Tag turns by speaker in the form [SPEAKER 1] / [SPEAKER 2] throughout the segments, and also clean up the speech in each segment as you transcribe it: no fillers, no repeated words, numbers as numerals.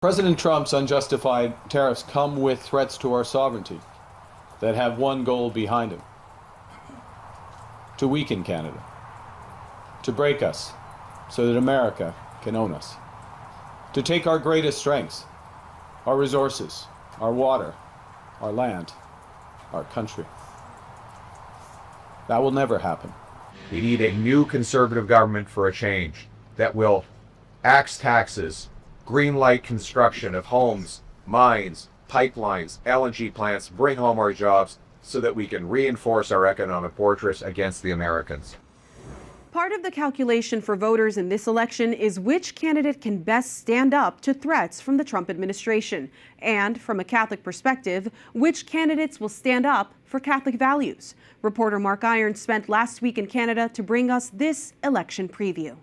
[SPEAKER 1] President Trump's unjustified tariffs come with threats to our sovereignty that have one goal behind them: to weaken Canada, to break us so that America can own us, to take our greatest strengths, our resources, our water, our land, our country. That will never happen.
[SPEAKER 2] We need a new conservative government for a change that will axe taxes, greenlight construction of homes, mines, pipelines, LNG plants, bring home our jobs so that we can reinforce our economic fortress against the Americans.
[SPEAKER 3] Part of the calculation for voters in this election is which candidate can best stand up to threats from the Trump administration. And from a Catholic perspective, which candidates will stand up for Catholic values. Reporter Mark Irons spent last week in Canada to bring us this election preview.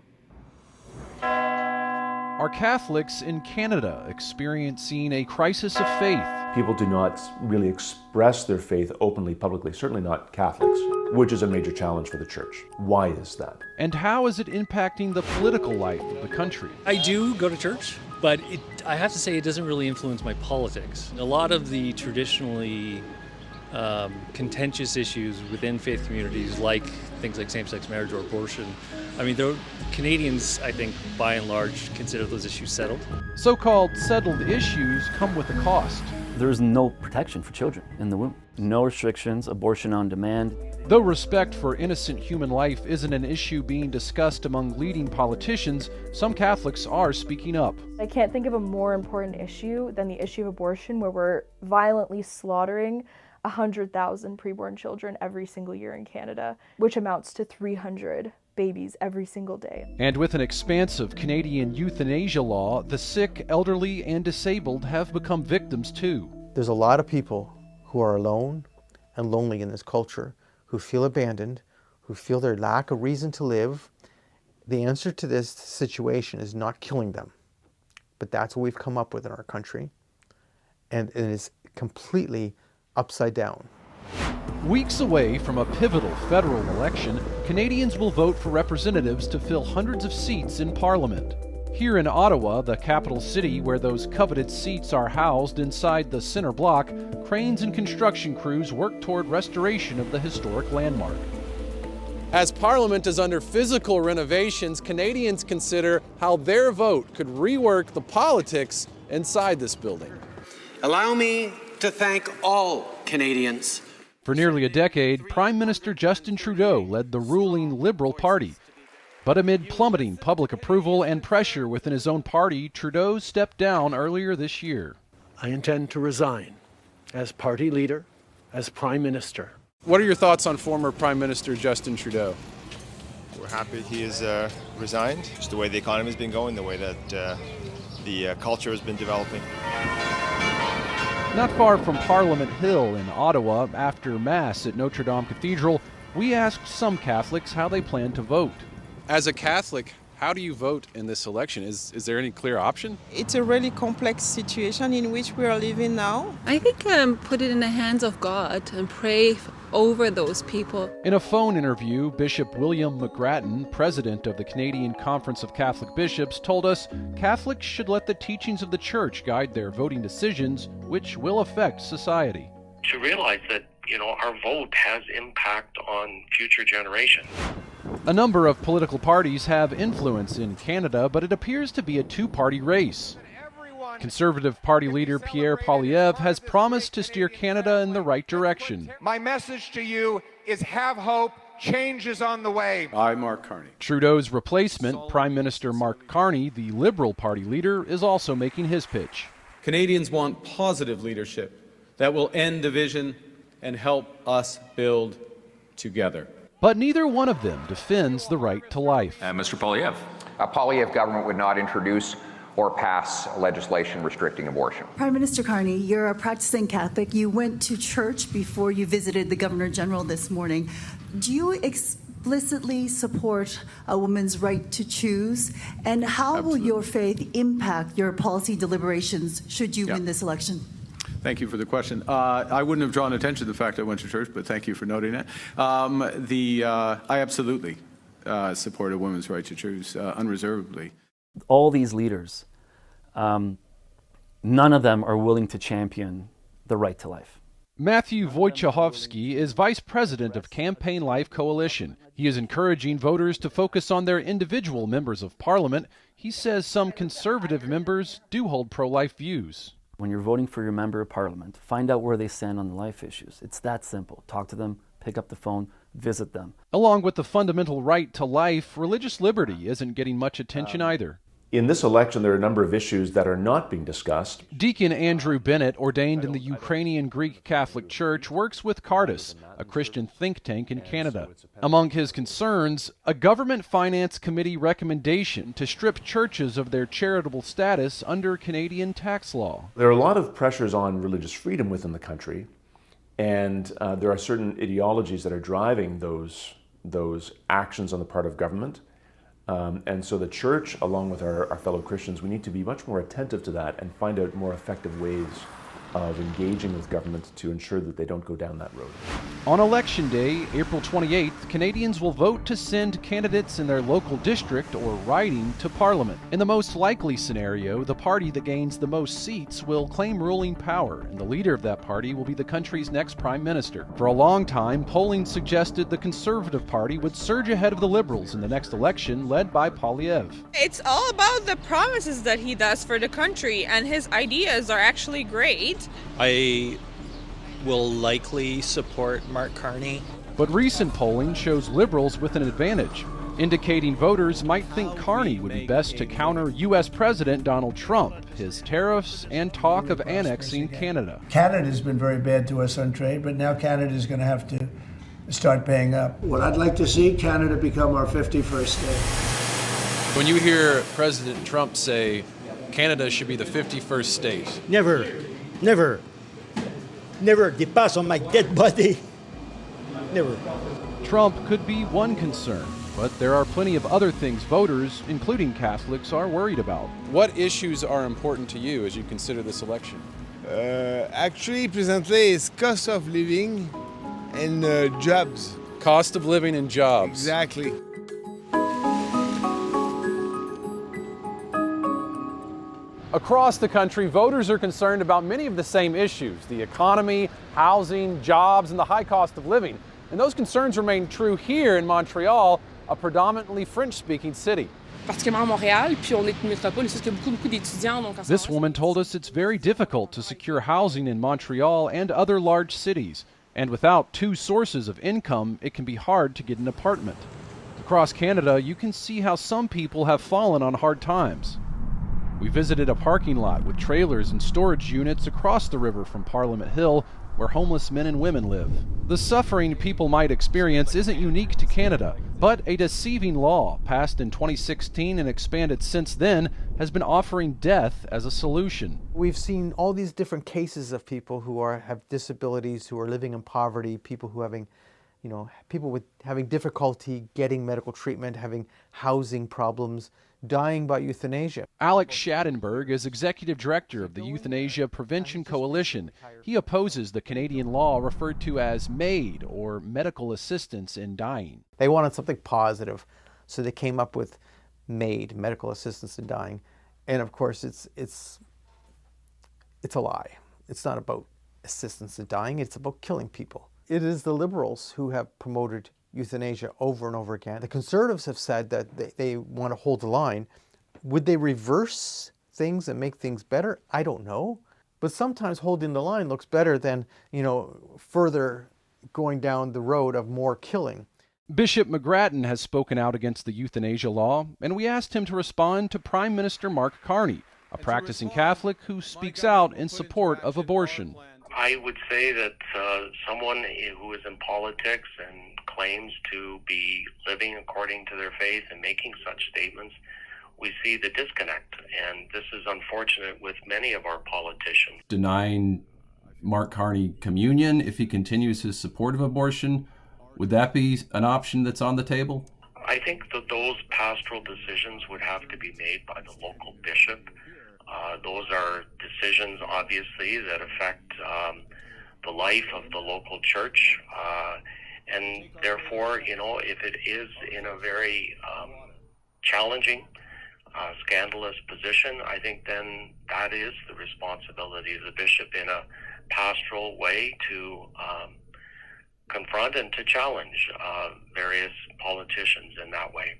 [SPEAKER 4] Are Catholics in Canada experiencing a crisis of faith?
[SPEAKER 5] People do not really express their faith openly, publicly, certainly not Catholics, which is a major challenge for the church. Why is that?
[SPEAKER 4] And how is it impacting the political life of the country?
[SPEAKER 6] I do go to church, but I have to say it doesn't really influence my politics. A lot of the traditionally contentious issues within faith communities, like things like same-sex marriage or abortion, I mean, Canadians, I think, by and large, consider those issues settled.
[SPEAKER 4] So-called settled issues come with a cost.
[SPEAKER 7] There's no protection for children in the womb. No restrictions, abortion on demand.
[SPEAKER 4] Though respect for innocent human life isn't an issue being discussed among leading politicians, some Catholics are speaking up.
[SPEAKER 8] I can't think of a more important issue than the issue of abortion, where we're violently slaughtering 100,000 preborn children every single year in Canada, which amounts to 300 babies every single day.
[SPEAKER 4] And with an expansive Canadian euthanasia law, the sick, elderly, and disabled have become victims too.
[SPEAKER 9] There's a lot of people who are alone and lonely in this culture, who feel abandoned, who feel their lack of reason to live. The answer to this situation is not killing them, but that's what we've come up with in our country, and it is completely upside down.
[SPEAKER 4] Weeks away from a pivotal federal election, Canadians will vote for representatives to fill hundreds of seats in Parliament. Here in Ottawa, the capital city where those coveted seats are housed inside the center block, cranes and construction crews work toward restoration of the historic landmark.
[SPEAKER 10] As Parliament is under physical renovations, Canadians consider how their vote could rework the politics inside this building.
[SPEAKER 11] Allow me to thank all Canadians.
[SPEAKER 4] For nearly a decade, Prime Minister Justin Trudeau led the ruling Liberal Party. But amid plummeting public approval and pressure within his own party, Trudeau stepped down earlier this year.
[SPEAKER 12] I intend to resign as party leader, as Prime Minister.
[SPEAKER 10] What are your thoughts on former Prime Minister Justin Trudeau?
[SPEAKER 13] We're happy he has resigned. Just the way the economy has been going, the way that the culture has been developing.
[SPEAKER 4] Not far from Parliament Hill in Ottawa, after Mass at Notre Dame Cathedral, we asked some Catholics how they plan to vote.
[SPEAKER 10] As a Catholic, how do you vote in this election? Is there any clear option?
[SPEAKER 14] It's a really complex situation in which we are living now.
[SPEAKER 15] I think put it in the hands of God and pray over those people.
[SPEAKER 4] In a phone interview, Bishop William McGrattan, president of the Canadian Conference of Catholic Bishops, told us Catholics should let the teachings of the Church guide their voting decisions, which will affect society.
[SPEAKER 16] To realize that, our vote has impact on future generations.
[SPEAKER 4] A number of political parties have influence in Canada, but it appears to be a two-party race. Conservative Party leader Pierre Poilievre has promised to steer Canada in the right direction.
[SPEAKER 17] My message to you is have hope. Change is on the way.
[SPEAKER 1] I, Mark Carney.
[SPEAKER 4] Trudeau's replacement, Prime Minister Mark Carney, the Liberal Party leader, is also making his pitch.
[SPEAKER 1] Canadians want positive leadership that will end division and help us build together.
[SPEAKER 4] But neither one of them defends the right to life.
[SPEAKER 18] Mr. Poilievre.
[SPEAKER 19] A Poilievre government would not introduce or pass legislation restricting abortion.
[SPEAKER 20] Prime Minister Carney, you're a practicing Catholic. You went to church before you visited the Governor General this morning. Do you explicitly support a woman's right to choose? And how will your faith impact your policy deliberations should you win this election?
[SPEAKER 1] Thank you for the question. I wouldn't have drawn attention to the fact I went to church, but thank you for noting it. I absolutely support a woman's right to choose unreservedly.
[SPEAKER 7] All these leaders None of them are willing to champion the right to life.
[SPEAKER 4] Matthew Wojciechowski is vice president of Campaign Life Coalition. He is encouraging voters to focus on their individual members of parliament. He says some conservative members do hold pro-life views.
[SPEAKER 7] When you're voting for your member of parliament, find out where they stand on the life issues. It's that simple. Talk to them, pick up the phone, visit them.
[SPEAKER 4] Along with the fundamental right to life, religious liberty isn't getting much attention either.
[SPEAKER 5] In this election, there are a number of issues that are not being discussed.
[SPEAKER 4] Deacon Andrew Bennett, ordained in the Ukrainian Greek Catholic Church, works with Cardis, a Christian think tank in Canada. Among his concerns, a government finance committee recommendation to strip churches of their charitable status under Canadian tax law.
[SPEAKER 5] There are a lot of pressures on religious freedom within the country, and there are certain ideologies that are driving those actions on the part of government. And so the church, along with our fellow Christians, we need to be much more attentive to that and find out more effective ways of engaging with government to ensure that they don't go down that road.
[SPEAKER 4] On Election Day, April 28th, Canadians will vote to send candidates in their local district or riding to Parliament. In the most likely scenario, the party that gains the most seats will claim ruling power, and the leader of that party will be the country's next prime minister. For a long time, polling suggested the Conservative Party would surge ahead of the Liberals in the next election, led by Poilievre.
[SPEAKER 18] It's all about the promises that he does for the country, and his ideas are actually great.
[SPEAKER 21] I will likely support Mark Carney.
[SPEAKER 4] But recent polling shows Liberals with an advantage, indicating voters might think Carney would be best to counter U.S. President Donald Trump, his tariffs, and talk of annexing Canada.
[SPEAKER 22] Canada's been very bad to us on trade, but now Canada's going to have to start paying up. What I'd like to see, Canada become our 51st state.
[SPEAKER 10] When you hear President Trump say Canada should be the 51st state.
[SPEAKER 23] Never depass on my dead body. Never.
[SPEAKER 4] Trump could be one concern, but there are plenty of other things voters, including Catholics, are worried about.
[SPEAKER 10] What issues are important to you as you consider this election?
[SPEAKER 24] Actually, presently, it's cost of living and jobs.
[SPEAKER 10] Cost of living and jobs.
[SPEAKER 24] Exactly.
[SPEAKER 10] Across the country, voters are concerned about many of the same issues: the economy, housing, jobs, and the high cost of living. And those concerns remain true here in Montreal, a predominantly French-speaking city.
[SPEAKER 4] This woman told us it's very difficult to secure housing in Montreal and other large cities. And without two sources of income, it can be hard to get an apartment. Across Canada, you can see how some people have fallen on hard times. We visited a parking lot with trailers and storage units across the river from Parliament Hill, where homeless men and women live. The suffering people might experience isn't unique to Canada, but a deceiving law passed in 2016 and expanded since then has been offering death as a solution.
[SPEAKER 9] We've seen all these different cases of people who have disabilities, who are living in poverty, people who having difficulty getting medical treatment, having housing problems, dying by euthanasia.
[SPEAKER 4] Alex Schattenberg is executive director of the Euthanasia Prevention Coalition. He opposes the Canadian law referred to as MAID, or medical assistance in dying.
[SPEAKER 9] They wanted something positive, so they came up with MAID, medical assistance in dying. And of course, it's a lie. It's not about assistance in dying, it's about killing people. It is the Liberals who have promoted euthanasia over and over again. The Conservatives have said that they want to hold the line. Would they reverse things and make things better? I don't know. But sometimes holding the line looks better than, further going down the road of more killing.
[SPEAKER 4] Bishop McGrattan has spoken out against the euthanasia law, and we asked him to respond to Prime Minister Mark Carney, a practicing Catholic who speaks out in support of abortion.
[SPEAKER 16] I would say that someone who is in politics and claims to be living according to their faith and making such statements, we see the disconnect. And this is unfortunate with many of our politicians.
[SPEAKER 25] Denying Mark Carney communion if he continues his support of abortion, would that be an option that's on the table?
[SPEAKER 16] I think that those pastoral decisions would have to be made by the local bishop. Those are decisions, obviously, that affect the life of the local church. And therefore, if it is in a very challenging scandalous position, I think then that is the responsibility of the bishop in a pastoral way to confront and to challenge various politicians in that way.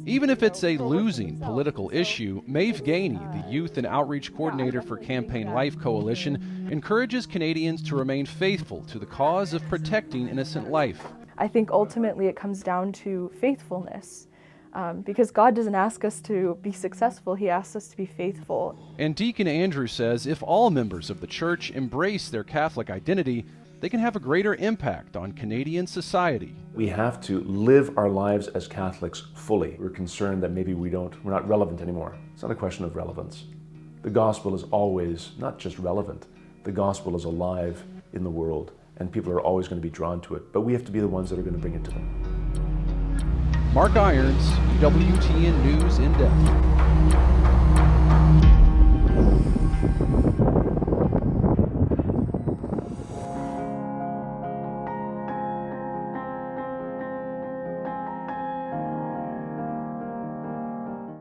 [SPEAKER 4] Even if it's a losing political issue, Maeve Gainey, the Youth and Outreach Coordinator for Campaign Life Coalition, encourages Canadians to remain faithful to the cause of protecting innocent life.
[SPEAKER 2] I think ultimately it comes down to faithfulness. Because God doesn't ask us to be successful, He asks us to be faithful.
[SPEAKER 4] And Deacon Andrew says if all members of the church embrace their Catholic identity, they can have a greater impact on Canadian society.
[SPEAKER 5] We have to live our lives as Catholics fully. We're concerned that maybe we're not relevant anymore. It's not a question of relevance. The gospel is always not just relevant, the gospel is alive in the world, and people are always going to be drawn to it, but we have to be the ones that are going to bring it to them.
[SPEAKER 4] Mark Irons, EWTN News In Depth.